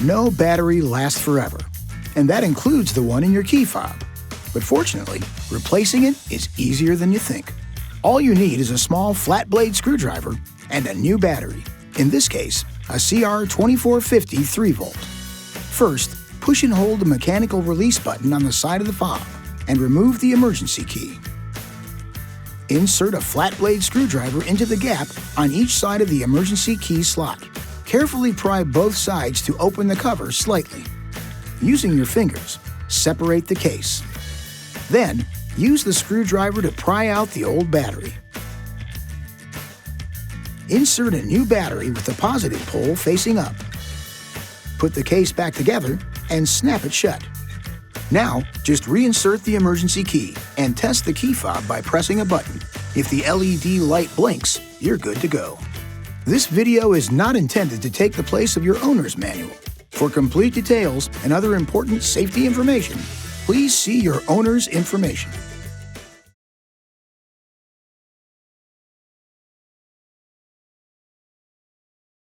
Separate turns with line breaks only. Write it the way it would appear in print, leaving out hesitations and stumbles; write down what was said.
No battery lasts forever, and that includes the one in your key fob. But fortunately, replacing it is easier than you think. All you need is a small flat blade screwdriver and a new battery, in this case, a CR2450 3-volt. First, push and hold the mechanical release button on the side of the fob and remove the emergency key. Insert a flat blade screwdriver into the gap on each side of the emergency key slot. Carefully pry both sides to open the cover slightly. Using your fingers, separate the case. Then, use the screwdriver to pry out the old battery. Insert a new battery with the positive pole facing up. Put the case back together and snap it shut. Now, just reinsert the emergency key and test the key fob by pressing a button. If the LED light blinks, you're good to go. This video is not intended to take the place of your owner's manual. For complete details and other important safety information, please see your owner's information.